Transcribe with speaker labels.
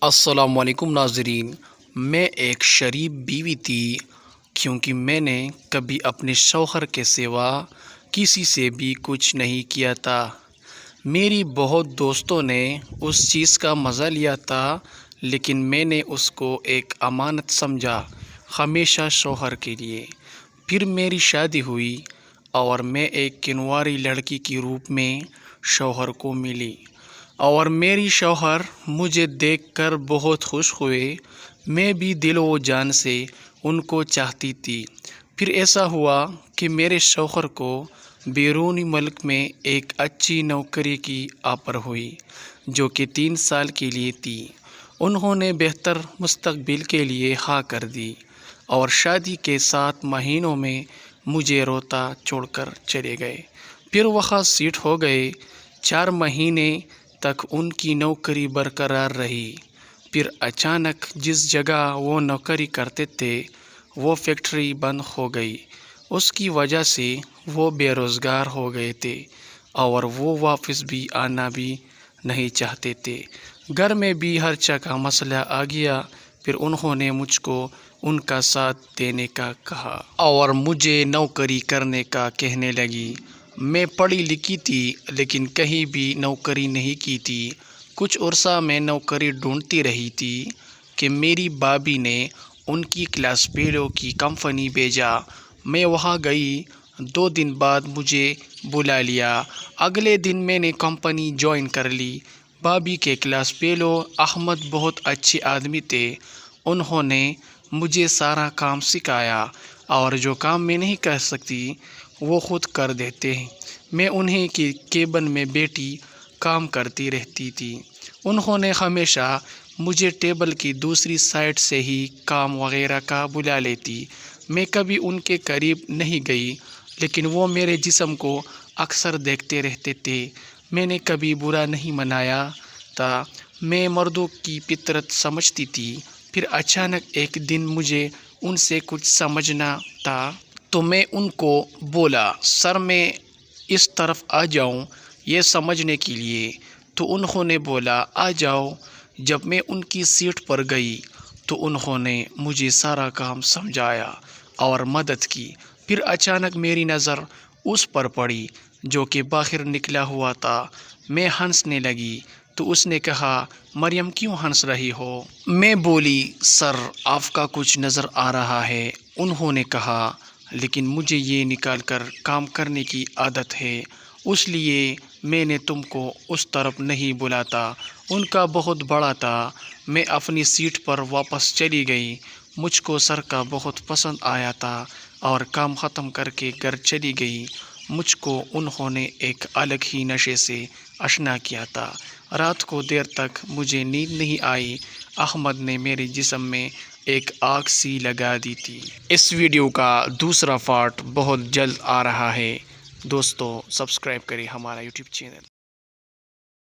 Speaker 1: السلام علیکم ناظرین، میں ایک شریف بیوی تھی کیونکہ میں نے کبھی اپنے شوہر کے سوا کسی سے بھی کچھ نہیں کیا تھا۔ میری بہت دوستوں نے اس چیز کا مزہ لیا تھا، لیکن میں نے اس کو ایک امانت سمجھا، ہمیشہ شوہر کے لیے۔ پھر میری شادی ہوئی اور میں ایک کنواری لڑکی کے روپ میں شوہر کو ملی، اور میری شوہر مجھے دیکھ کر بہت خوش ہوئے۔ میں بھی دل و جان سے ان کو چاہتی تھی۔ پھر ایسا ہوا کہ میرے شوہر کو بیرونی ملک میں ایک اچھی نوکری کی آفر ہوئی، جو کہ 3 سال کے لیے تھی۔ انہوں نے بہتر مستقبل کے لیے ہاں کر دی اور شادی کے 7 مہینوں میں مجھے روتا چھوڑ کر چلے گئے۔ پھر وہاں سیٹ ہو گئے۔ 4 مہینے تک ان کی نوکری برقرار رہی۔ پھر اچانک جس جگہ وہ نوکری کرتے تھے وہ فیکٹری بند ہو گئی۔ اس کی وجہ سے وہ بے روزگار ہو گئے تھے اور وہ واپس بھی آنا بھی نہیں چاہتے تھے۔ گھر میں بھی ہر جگہ مسئلہ آ گیا۔ پھر انہوں نے مجھ کو ان کا ساتھ دینے کا کہا اور مجھے نوکری کرنے کا کہنے لگی۔ میں پڑھی لکھی تھی لیکن کہیں بھی نوکری نہیں کی تھی۔ کچھ عرصہ میں نوکری ڈھونڈتی رہی تھی کہ میری بھابھی نے ان کی کلاس فیلو کی کمپنی بھیجا۔ میں وہاں گئی۔ 2 دن بعد مجھے بلا لیا۔ اگلے دن میں نے کمپنی جوائن کر لی۔ بھابھی کے کلاس فیلو احمد بہت اچھے آدمی تھے۔ انہوں نے مجھے سارا کام سکھایا اور جو کام میں نہیں کر سکتی وہ خود کر دیتے ہیں۔ میں انہیں کی کیبن میں بیٹھی کام کرتی رہتی تھی۔ انہوں نے ہمیشہ مجھے ٹیبل کی دوسری سائڈ سے ہی کام وغیرہ کا بلا لیتی۔ میں کبھی ان کے قریب نہیں گئی، لیکن وہ میرے جسم کو اکثر دیکھتے رہتے تھے۔ میں نے کبھی برا نہیں منایا تھا، میں مردوں کی فطرت سمجھتی تھی۔ پھر اچانک ایک دن مجھے ان سے کچھ سمجھنا تھا تو میں ان کو بولا، سر میں اس طرف آ جاؤں یہ سمجھنے کے لیے؟ تو انہوں نے بولا آ جاؤ۔ جب میں ان کی سیٹ پر گئی تو انہوں نے مجھے سارا کام سمجھایا اور مدد کی۔ پھر اچانک میری نظر اس پر پڑی جو کہ باہر نکلا ہوا تھا۔ میں ہنسنے لگی تو اس نے کہا، مریم کیوں ہنس رہی ہو؟ میں بولی، سر آپ کا کچھ نظر آ رہا ہے۔ انہوں نے کہا، لیکن مجھے یہ نکال کر کام کرنے کی عادت ہے، اس لیے میں نے تم کو اس طرف نہیں بلاتا۔ ان کا بہت بڑا تھا۔ میں اپنی سیٹ پر واپس چلی گئی۔ مجھ کو سر کا بہت پسند آیا تھا اور کام ختم کر کے گھر چلی گئی۔ مجھ کو انہوں نے ایک الگ ہی نشے سے آشنا کیا تھا۔ رات کو دیر تک مجھے نیند نہیں آئی۔ احمد نے میرے جسم میں ایک آگ سی لگا دی تھی۔ اس ویڈیو کا دوسرا پارٹ بہت جلد آ رہا ہے۔ دوستو سبسکرائب کریں ہمارا یوٹیوب چینل۔